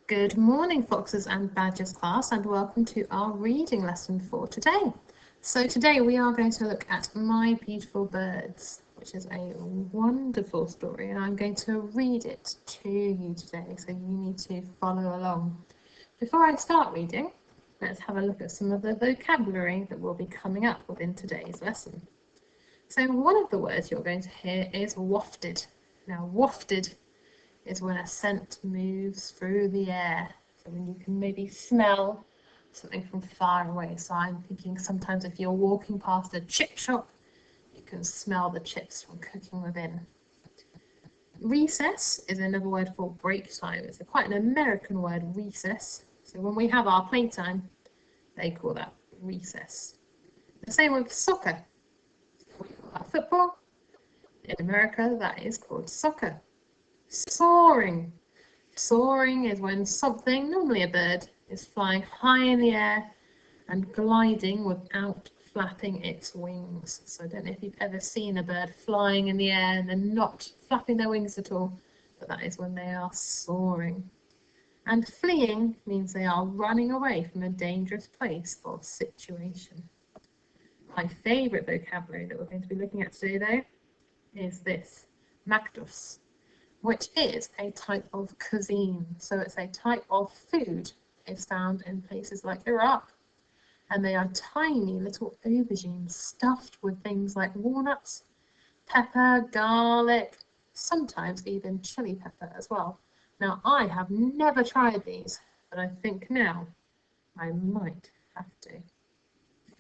Good morning, Foxes and Badgers class, and welcome to our reading lesson for today. So today we are going to look at My Beautiful Birds, which is a wonderful story, and I'm going to read it to you today, so you need to follow along. Before I start reading, let's have a look at some of the vocabulary that will be coming up within today's lesson. So one of the words you're going to hear is wafted. Now, wafted is when a scent moves through the air. So when you can maybe smell something from far away. So I'm thinking sometimes if you're walking past a chip shop, you can smell the chips from cooking within. Recess is another word for break time. It's quite an American word, recess. So when we have our playtime, they call that recess. The same with soccer. We call that football. In America, that is called soccer. Soaring. Soaring is when something, normally a bird, is flying high in the air and gliding without flapping its wings. So I don't know if you've ever seen a bird flying in the air and then not flapping their wings at all, but that is when they are soaring. And fleeing means they are running away from a dangerous place or situation. My favourite vocabulary that we're going to be looking at today, though, is this, magdos, which is a type of cuisine. So it's a type of food. It's found in places like Iraq. And they are tiny little aubergines stuffed with things like walnuts, pepper, garlic, sometimes even chili pepper as well. Now, I have never tried these, but I think now I might have to.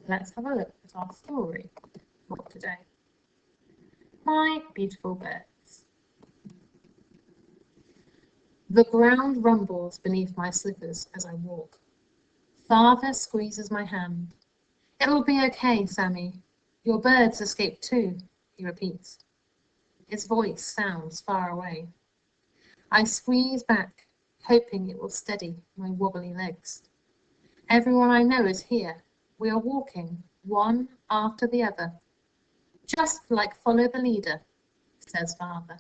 Let's have a look at our story for today. My Beautiful Birds. The ground rumbles beneath my slippers as I walk. Father squeezes my hand. It'll be okay, Sammy. Your birds escaped too, he repeats. His voice sounds far away. I squeeze back, hoping it will steady my wobbly legs. Everyone I know is here. We are walking, one after the other. Just like Follow the Leader, says Father.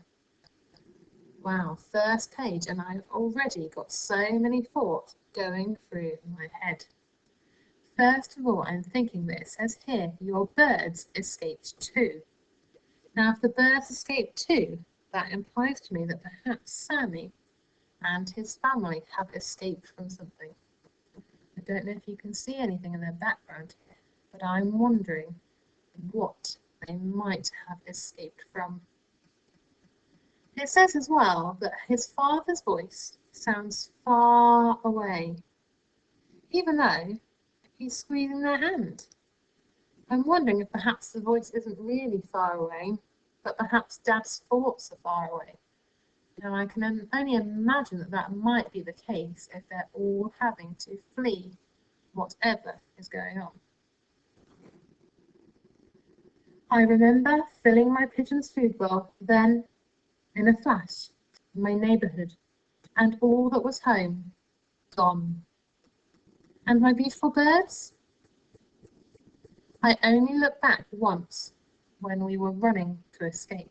Wow, first page, and I've already got so many thoughts going through my head. First of all, I'm thinking that it says here, your birds escaped too. Now, if the birds escaped too, that implies to me that perhaps Sammy and his family have escaped from something. I don't know if you can see anything in their background here, but I'm wondering what they might have escaped from. It says as well that his father's voice sounds far away, even though he's squeezing their hand. I'm wondering if perhaps the voice isn't really far away, but perhaps Dad's thoughts are far away. Now, I can only imagine that that might be the case if they're all having to flee whatever is going on. I remember filling my pigeon's food bowl, then, in a flash, my neighbourhood, and all that was home, gone. And my beautiful birds? I only looked back once when we were running to escape.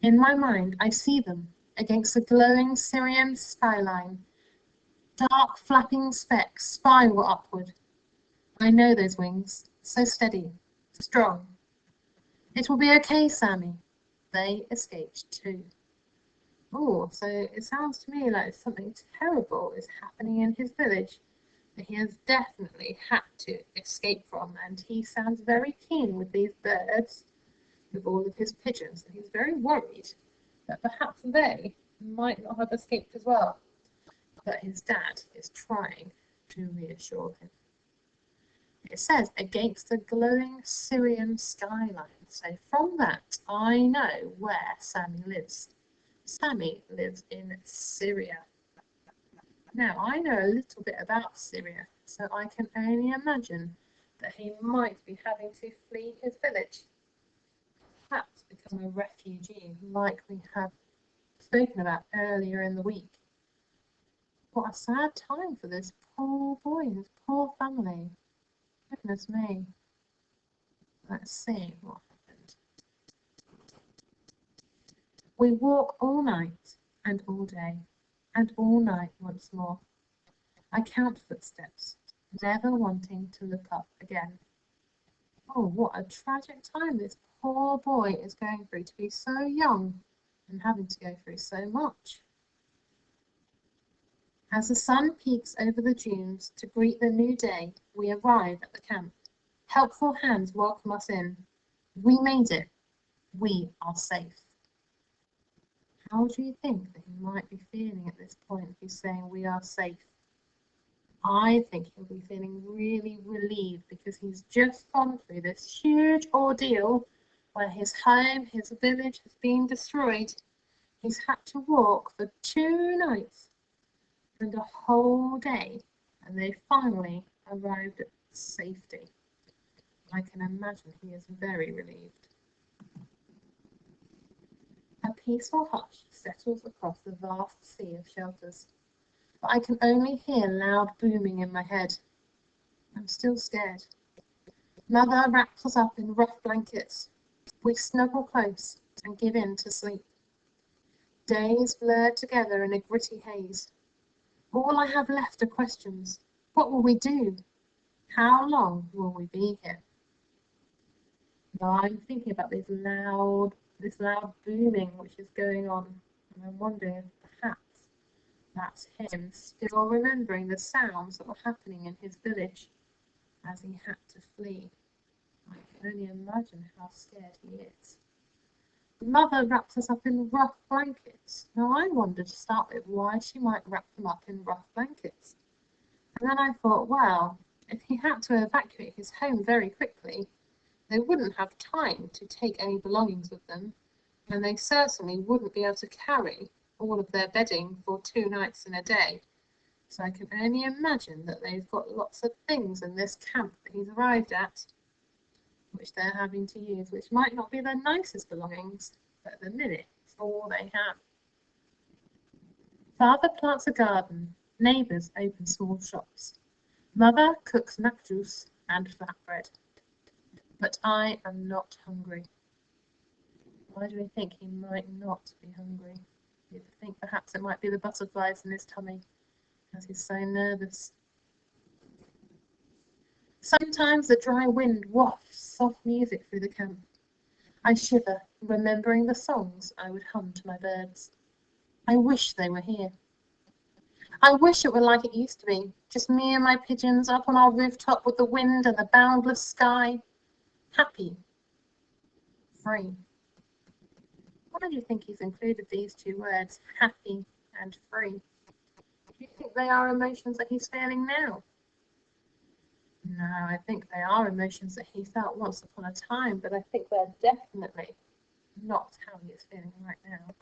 In my mind, I see them against the glowing Syrian skyline, dark flapping specks spiral upward. I know those wings, so steady, strong. It will be okay, Sammy. They escaped too. Oh, so it sounds to me like something terrible is happening in his village that he has definitely had to escape from, and he sounds very keen with these birds, with all of his pigeons, and he's very worried that perhaps they might not have escaped as well, but his dad is trying to reassure him. It says, against the glowing Syrian skyline. So from that, I know where Sammy lives. Sammy lives in Syria. Now, I know a little bit about Syria, so I can only imagine that he might be having to flee his village, perhaps become a refugee, like we have spoken about earlier in the week. What a sad time for this poor boy, his poor family. Goodness me. Let's see what happened. We walk all night and all day, And all night once more. I count footsteps, never wanting to look up again. Oh, what a tragic time this poor boy is going through to be so young and having to go through so much. As the sun peeks over the dunes to greet the new day, we arrive at the camp. Helpful hands welcome us in. We made it. We are safe. How do you think that he might be feeling at this point if he's saying we are safe? I think he'll be feeling really relieved because he's just gone through this huge ordeal where his home, his village has been destroyed. He's had to walk for 2 nights and a whole day, and they finally arrived at safety. I can imagine he is very relieved. A peaceful hush settles across the vast sea of shelters, but I can only hear loud booming in my head. I'm still scared. Mother wraps us up in rough blankets. We snuggle close and give in to sleep. Days blur together in a gritty haze. All I have left are questions. What will we do? How long will we be here? Now I'm thinking about this loud booming which is going on, and I'm wondering if perhaps that's him still remembering the sounds that were happening in his village as he had to flee. I can only imagine how scared he is. Mother wraps us up in rough blankets. Now I wondered to start with why she might wrap them up in rough blankets. And then I thought, well, if he had to evacuate his home very quickly, they wouldn't have time to take any belongings with them, and they certainly wouldn't be able to carry all of their bedding for 2 nights in a day. So I can only imagine that they've got lots of things in this camp that he's arrived at, which they're having to use, which might not be their nicest belongings, but at the minute, it's all they have. Father plants a garden. Neighbours open small shops. Mother cooks mac juice and flatbread. But I am not hungry. Why do we think he might not be hungry? You think perhaps it might be the butterflies in his tummy, as he's so nervous. Sometimes the dry wind wafts soft music through the camp. I shiver, remembering the songs I would hum to my birds. I wish they were here. I wish it were like it used to be, just me and my pigeons up on our rooftop with the wind and the boundless sky. Happy. Free. Why do you think he's included these 2 words, happy and free? Do you think they are emotions that he's feeling now? No, I think they are emotions that he felt once upon a time, but I think they're definitely not how he is feeling right now.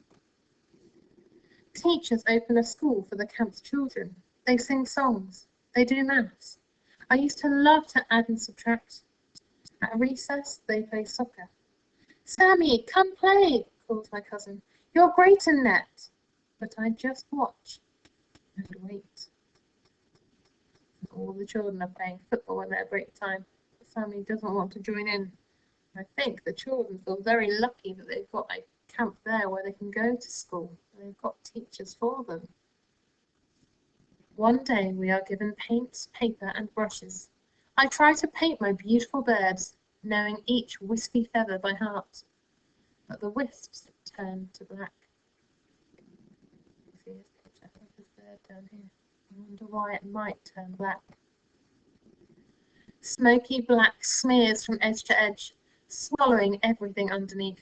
Teachers open a school for the camp's children. They sing songs. They do maths. I used to love to add and subtract. At recess, they play soccer. Sammy, come play, calls my cousin. You're great in net. But I just watch and wait. All the children are playing football in their break time. Sammy doesn't want to join in. I think the children feel very lucky that they've got a camp there where they can go to school. They've got teachers for them. One day we are given paints, paper and brushes. I try to paint my beautiful birds, knowing each wispy feather by heart. But the wisps turn to black. See his picture of his bird down here. I wonder why it might turn black. Smoky black smears from edge to edge, swallowing everything underneath.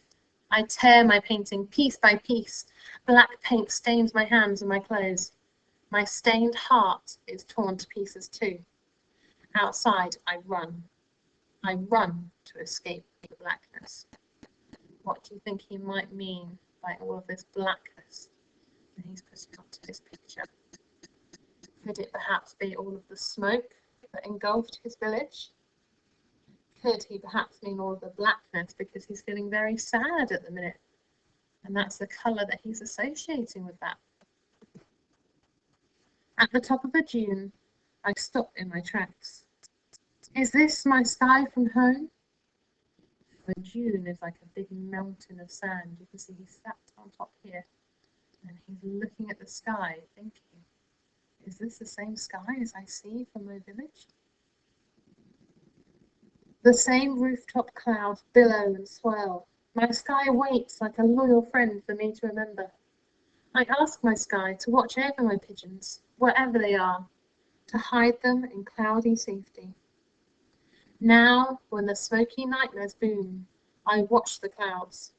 I tear my painting piece by piece. Black paint stains my hands and my clothes. My stained heart is torn to pieces too. Outside, I run. I run to escape the blackness. What do you think he might mean by all of this blackness that he's putting onto this picture? Could it perhaps be all of the smoke that engulfed his village? Could he perhaps mean all of the blackness because he's feeling very sad at the minute? And that's the colour that he's associating with that. At the top of a dune, I stop in my tracks. Is this my sky from home? The dune is like a big mountain of sand. You can see he's sat on top here. And he's looking at the sky, thinking, is this the same sky as I see from my village? The same rooftop clouds billow and swirl. My sky waits like a loyal friend for me to remember. I ask my sky to watch over my pigeons, wherever they are, to hide them in cloudy safety. Now, when the smoky nightmares boom, I watch the clouds.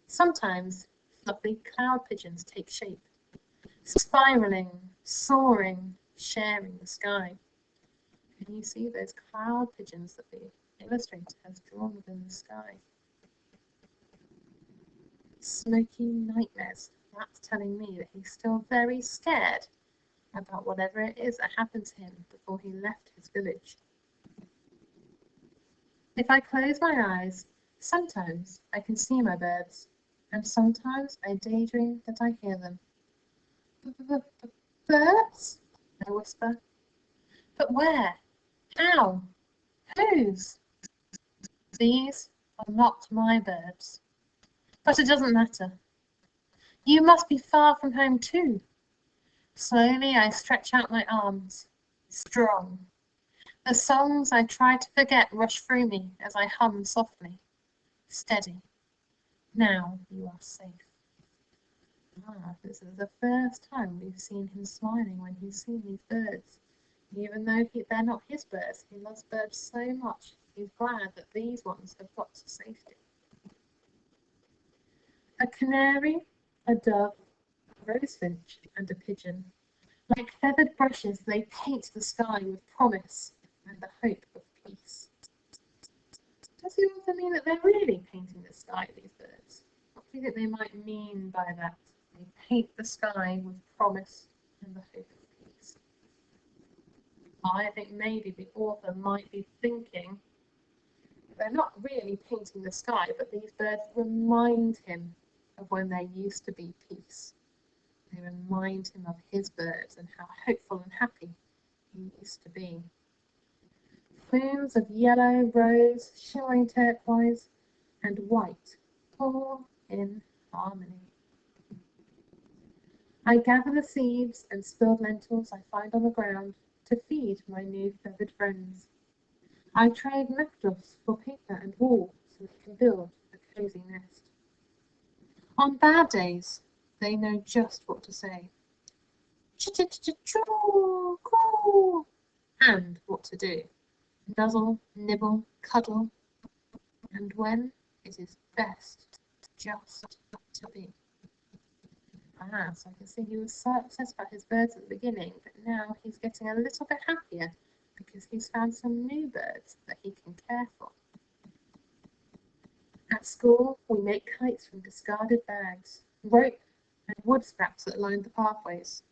Sometimes fluffy cloud pigeons take shape, spiraling, soaring, sharing the sky. Can you see those cloud pigeons that the illustrator has drawn within the sky? Smoky nightmares. That's telling me that he's still very scared about whatever it is that happened to him before he left his village. If I close my eyes, sometimes I can see my birds, and sometimes I daydream that I hear them. Birds? I whisper. But where? How? Whose? These are not my birds. But it doesn't matter. You must be far from home too. Slowly I stretch out my arms, strong. The songs I try to forget rush through me as I hum softly. Steady. Now you are safe. This is the first time we've seen him smiling when he's seen these birds. Even though they're not his birds, he loves birds so much, he's glad that these ones have got to safety. A canary, a dove, a rosefinch, and a pigeon. Like feathered brushes, they paint the sky with promise and the hope of peace. Does the author mean that they're really painting the sky, these birds? What do you think they might mean by that? They paint the sky with promise and the hope of peace. I think maybe the author might be thinking they're not really painting the sky, but these birds remind him of when there used to be peace. They remind him of his birds and how hopeful and happy he used to be. Plumes of yellow, rose, shimmering turquoise, and white, all in harmony. I gather the seeds and spilled lentils I find on the ground to feed my new feathered friends. I trade metals for paper and wool so they can build a cozy nest. On bad days, they know just what to say. Ch-ch-ch-choo, coo, and what to do. Nuzzle, nibble, cuddle, and when it is best just to be. So I can see he was so obsessed about his birds at the beginning, but now he's getting a little bit happier because he's found some new birds that he can care for. At school, we make kites from discarded bags, rope and wood scraps that line the pathways.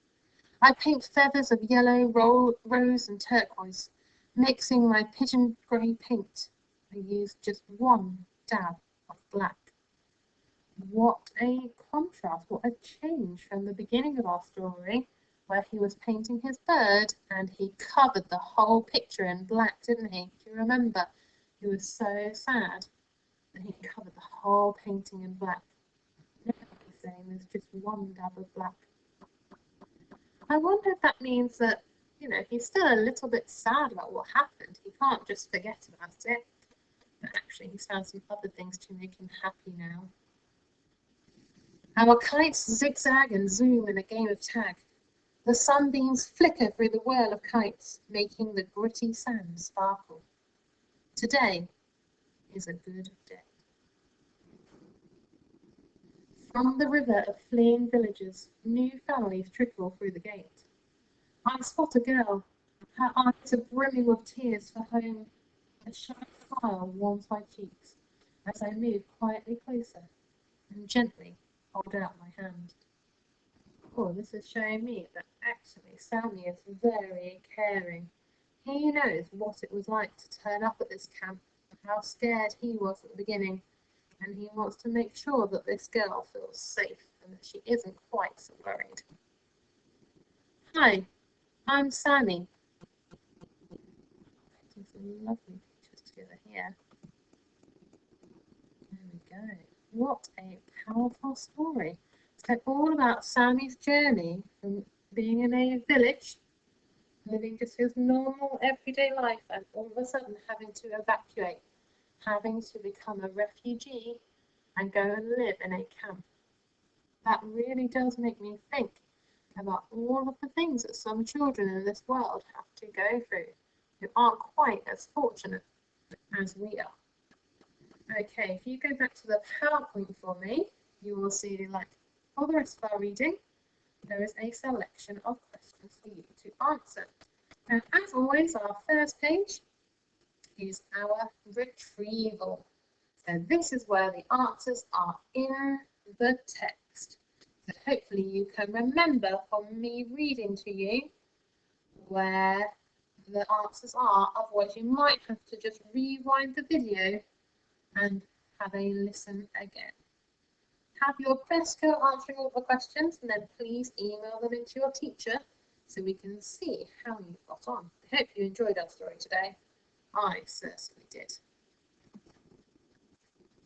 I paint feathers of yellow, rose and turquoise, mixing my pigeon grey paint. I use just one dab of black. What a contrast, what a change from the beginning of our story, where he was painting his bird and he covered the whole picture in black, didn't he? Do you remember? He was so sad that he covered the whole painting in black. Now he's saying there's just one dab of black. I wonder if that means that, he's still a little bit sad about what happened. He can't just forget about it. But actually, he's found some other things to make him happy now. Our kites zigzag and zoom in a game of tag. The sunbeams flicker through the whirl of kites, making the gritty sand sparkle. Today is a good day. From the river of fleeing villagers, new families trickle through the gate. I spot a girl. Her eyes are brimming with tears for home. A shy smile warms my cheeks as I move quietly closer and gently hold out my hand. Oh, this is showing me that actually Sammy is very caring. He knows what it was like to turn up at this camp, how scared he was at the beginning, and he wants to make sure that this girl feels safe and that she isn't quite so worried. Hi, I'm Sammy. Taking some lovely pictures together here. There we go. What a powerful story. So all about Sammy's journey from being in a village, living just his normal everyday life, and all of a sudden having to evacuate, having to become a refugee and go and live in a camp. That really does make me think about all of the things that some children in this world have to go through who aren't quite as fortunate as we are. Okay, if you go back to the PowerPoint for me, you will see, like, for the rest of our reading, there is a selection of questions for you to answer. Now, as always, our first page is our retrieval. So this is where the answers are in the text. So hopefully you can remember from me reading to you where the answers are. Otherwise, you might have to just rewind the video and have a listen again. Have your best go answering all the questions, and then please email them into your teacher so we can see how you got on. I hope you enjoyed our story today. I certainly did.